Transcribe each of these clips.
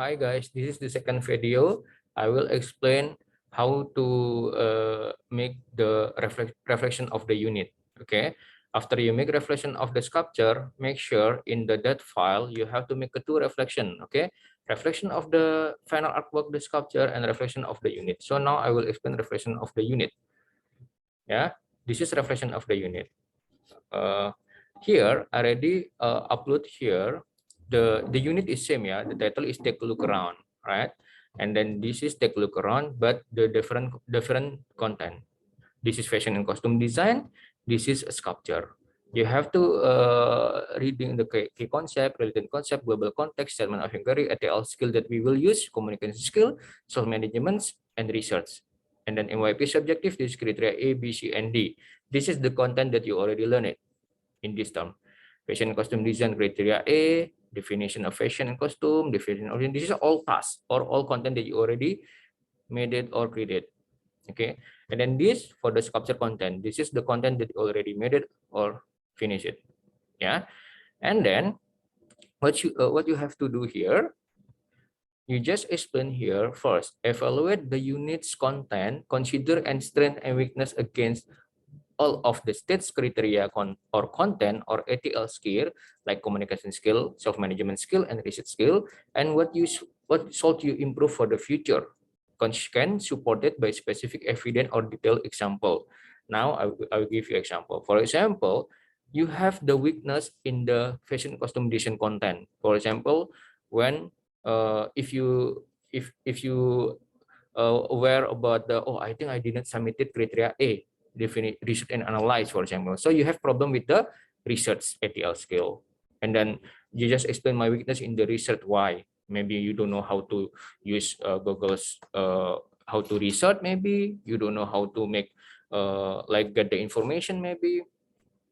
Hi guys, this is the second video. I will explain how to make the reflection of the unit. Okay, after you make reflection of the sculpture, make sure in the that file you have to make a two reflection. Okay, reflection of the final artwork, the sculpture, and reflection of the unit. So now I will explain reflection of the unit. Yeah, this is reflection of the unit. Uh, Here already upload here. The unit is same, yeah. The title is take a look around, right? And then this is take a look around, but the different content. This is fashion and costume design. This is a sculpture. You have to reading the key concept, related concept, global context, statement of inquiry, ATL skill that we will use, communication skill, self management, and research. And then MYP subjective, this is criteria A, B, C, and D. This is the content that you already learned in this term. Fashion and costume design criteria A, definition of fashion and costume, definition of this is all tasks or all content that you already made it or created. Okay, and then this for the sculpture content, this is the content that you already made it or finish it. Yeah, and then what you have to do here, you just explain here first. Evaluate the unit's content, consider and strength and weakness against all of the states criteria or content or ATL skill like communication skill, self-management skill, and research skill, and what should you improve for the future. Can supported by specific evidence or detailed example. Now I will give you example. For example, you have the weakness in the fashion costume design content. For example, when if you aware about the I think I didn't submitted criteria A, research and analyze, for example. So you have problem with the research ATL skill, and then you just explain my weakness in the research. Why? Maybe you don't know how to use Google's how to research. Maybe you don't know how to make like get the information. Maybe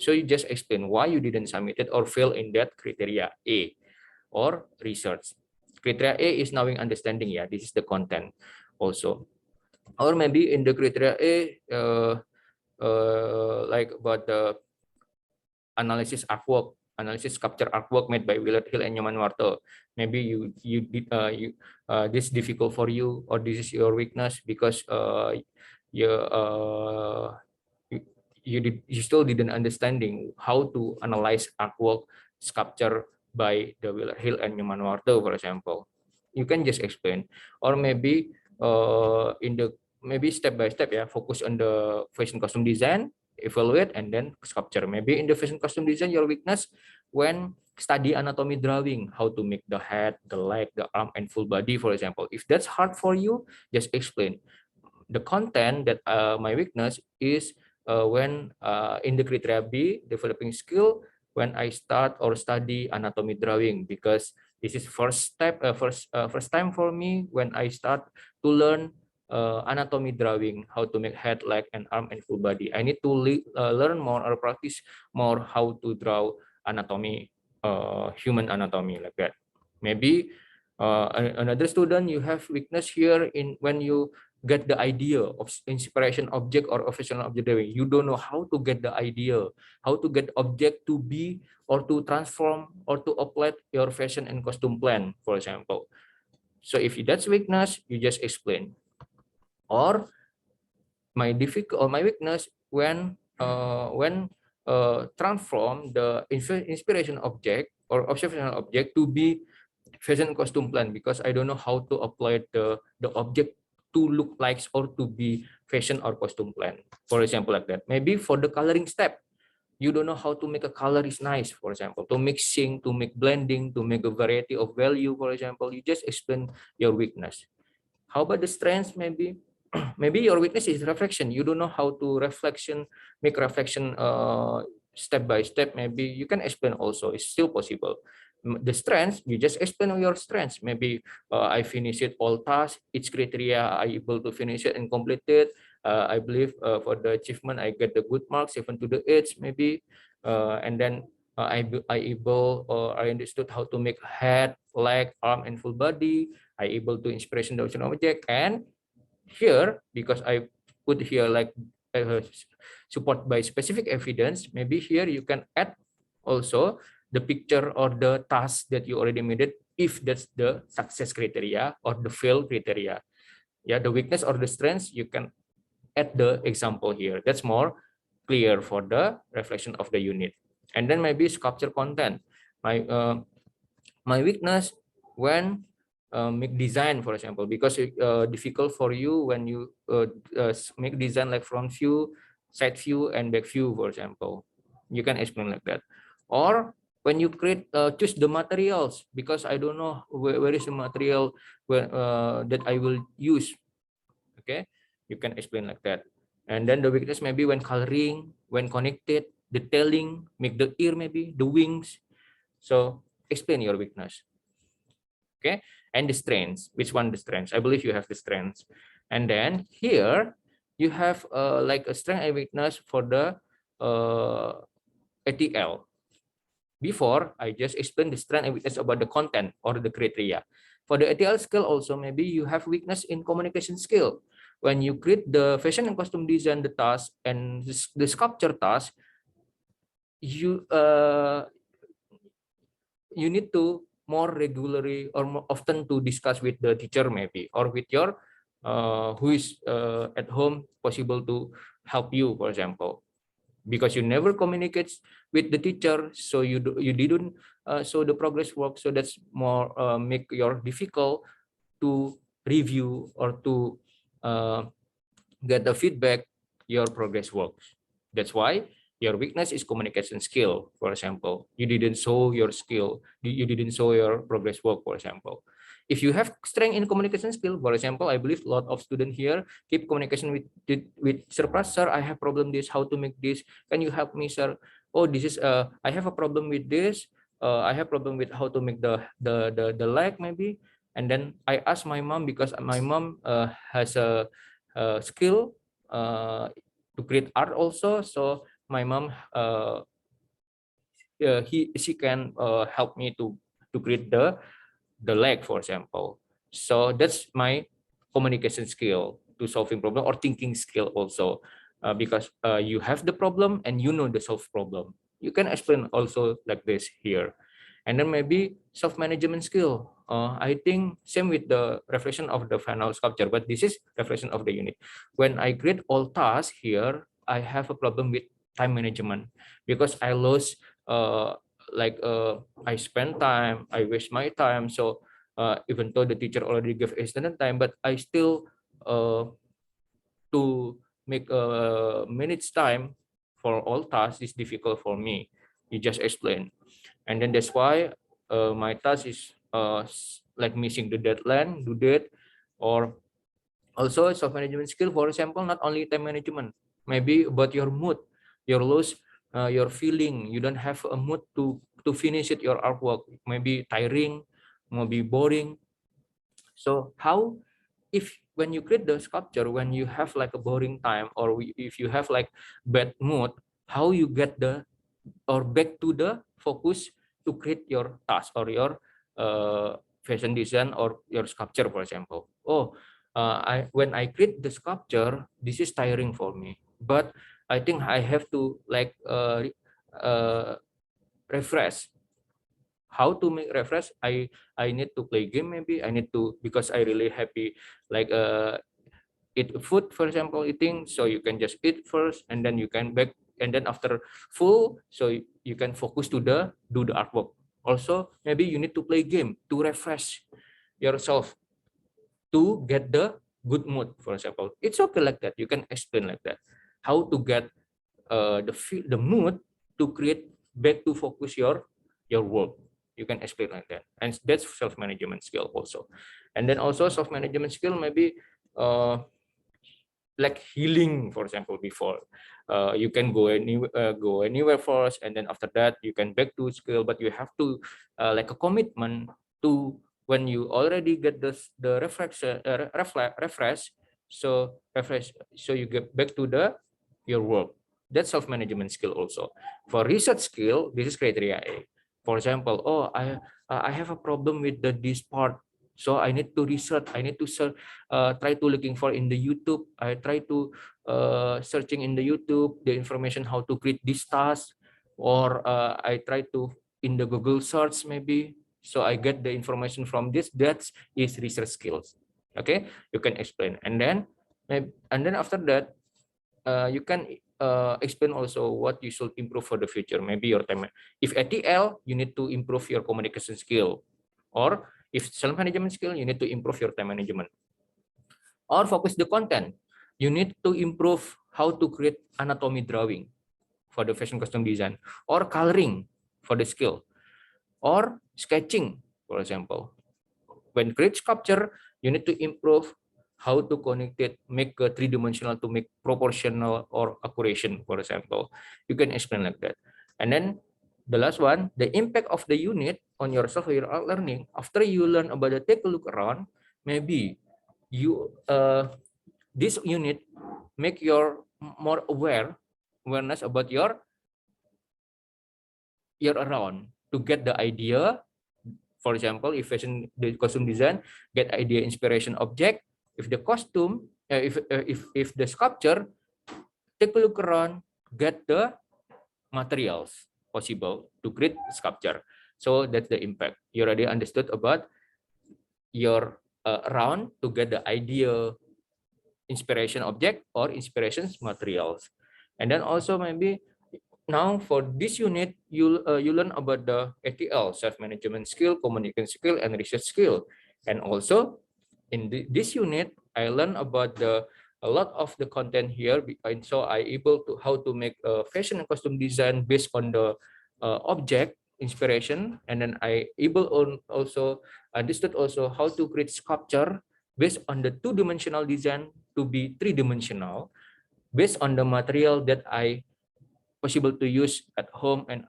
so you just explain why you didn't submit it or fail in that criteria A or research. Criteria A is knowing, understanding. Yeah, this is the content also. Or maybe in the criteria A, like about the analysis artwork, analysis capture artwork made by Willard Hill and Nyoman Warto. Maybe you did this difficult for you, or this is your weakness because you you still didn't understanding how to analyze artwork sculpture by the Willard Hill and Nyoman Warto, for example. You can just explain, or maybe in the maybe step by step, yeah, focus on the fashion costume design, evaluate, and then sculpture. Maybe in the fashion costume design, your weakness when study anatomy drawing, how to make the head, the leg, the arm, and full body, for example. If that's hard for you, just explain. The content that my weakness is when in the criteria B, developing skill, when I start or study anatomy drawing, because this is first step, first time for me when I start to learn anatomy drawing, how to make head, leg, and arm, and full body. I need to learn more or practice more how to draw anatomy, human anatomy, like that. Maybe another student, you have weakness here in when you get the idea of inspiration object or official object drawing. You don't know how to get the idea, how to get object to be or to transform or to apply your fashion and costume plan, for example. So if that's weakness, you just explain. Or my difficult or my weakness when transform the inspiration object or observational object to be fashion costume plan, because I don't know how to apply the object to look like or to be fashion or costume plan, for example, like that. Maybe for the coloring step, you don't know how to make a color is nice, for example, to mixing, to make blending, to make a variety of value, for example. You just explain your weakness. How about the strengths? Maybe maybe your weakness is reflection. You don't know how to make reflection step by step. Maybe you can explain also. It's still possible. The strengths, you just explain your strengths. Maybe I finish it all tasks, each criteria I able to finish it and complete it. I believe for the achievement I get the good marks 7 to 8 maybe, and then I able or I understood how to make head, leg, arm, and full body. I able to inspiration the object. And here, because I put here like support by specific evidence, maybe here you can add also the picture or the task that you already made it if that's the success criteria or the fail criteria. Yeah, the weakness or the strengths, you can add the example here. That's more clear for the reflection of the unit. And then maybe sculpture content. My weakness when make design, for example, because it difficult for you when you make design like front view, side view, and back view, for example. You can explain like that. Or when you create choose the materials, because I don't know where is the material that I will use. Okay, you can explain like that. And then the weakness maybe when coloring, when connected, detailing, make the ear, maybe the wings. So explain your weakness. Okay, and the strengths. Which one the strengths? I believe you have the strengths. And then here you have like a strength and weakness for the ATL. Before I just explained the strength and weakness about the content or the criteria. For the ATL skill also, maybe you have weakness in communication skill. When you create the fashion and costume design, the task and the sculpture task, you need to more regularly or more often to discuss with the teacher, maybe, or with your who is at home, possible to help you, for example, because you never communicate with the teacher, so you didn't show the progress work. So that's more make your difficult to review or to get the feedback your progress works. That's why your weakness is communication skill. For example, you didn't show your skill, you didn't show your progress work, for example. If you have strength in communication skill, for example, I believe a lot of students here keep communication with Sir, Sir, I have problem this, how to make this, can you help me, sir? Oh, this is I have a problem with this, I have problem with how to make the leg, maybe. And then I ask my mom, because my mom has a skill to create art also. So my mom she can help me to create the leg, for example. So that's my communication skill to solving problem, or thinking skill also, because you have the problem and you know the solve problem. You can explain also like this here. And then maybe self-management skill. I think same with the reflection of the final sculpture, but this is reflection of the unit. When I create all tasks here, I have a problem with time management, because I lose I spend time, I waste my time. So even though the teacher already gave extended time, but I still to make minutes time for all tasks is difficult for me. You just explain. And then that's why my task is like missing the deadline, due date. Or also self-management skill, for example, not only time management, maybe about your mood, your loss, your feeling. You don't have a mood to finish it, your artwork, maybe tiring, maybe boring. So how, if when you create the sculpture, when you have like a boring time, or if you have like bad mood, how you get the or back to the focus to create your task or your fashion design or your sculpture, for example. Oh, when I create the sculpture, this is tiring for me, but I think I have to like refresh. How to make refresh? I need to play game, maybe. I need to, because I really happy, like eat food, for example, eating. So you can just eat first, and then you can back, and then after full, so you can focus to do the artwork. Also, maybe you need to play game to refresh yourself, to get the good mood, for example. It's okay like that. You can explain like that. How to get the mood to create back to focus your work. You can explain like that, and that's self-management skill also. And then also self-management skill, maybe like healing, for example. Before you can go anywhere first, and then after that you can back to skill, but you have to like a commitment to, when you already get the refresh, so refresh, so you get back to your work. That's self-management skill also. For research skill, this is criteria A. For example, oh, I have a problem with this part, so I need to research, I need to search, try to looking for in the YouTube. I try to searching in the YouTube the information how to create this task, or I try to in the Google search, maybe. So I get the information from this. That is research skills. Okay, you can explain, and then after that, you can explain also what you should improve for the future. Maybe your time. If ATL, you need to improve your communication skill, or if self-management skill, you need to improve your time management. Or focus the content, you need to improve how to create anatomy drawing for the fashion custom design, or coloring for the skill, or sketching, for example. When create sculpture, you need to improve how to connect it, make a three-dimensional to make proportional or accuracy, for example. You can explain like that. And then the last one, the impact of the unit on yourself or your learning. After you learn about the take a look around, maybe you this unit make your more awareness about your around, to get the idea. For example, if fashion the costume design, get idea inspiration object. If the costume, if the sculpture, take a look around, get the materials possible to create sculpture. So that's the impact. You already understood about your around to get the idea inspiration object or inspirations materials. And then also maybe now for this unit, you learn about the ATL, self-management skill, communication skill, and research skill. And also in this unit, I learned about a lot of the content here, and so I able to how to make a fashion and costume design based on the object inspiration, and then I able on also understood also how to create sculpture based on the two-dimensional design to be three-dimensional based on the material that I possible to use at home and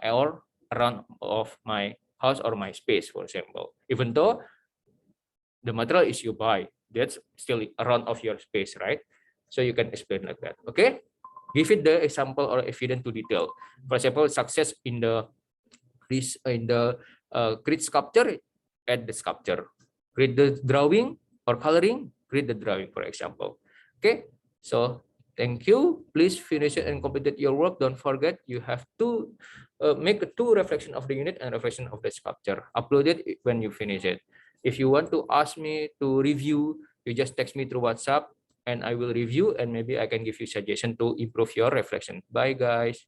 or around of my house or my space, for example. Even though the material is you buy, that's still around of your space, right? So you can explain like that. Okay, give it the example or evidence to detail. For example, success in the create sculpture, add the sculpture. Create the drawing or coloring, create the drawing, for example. Okay, so thank you. Please finish it and complete your work. Don't forget you have to make a two reflection of the unit and reflection of the sculpture. Upload it when you finish it. If you want to ask me to review, you just text me through WhatsApp and I will review, and maybe I can give you suggestion to improve your reflection. Bye guys.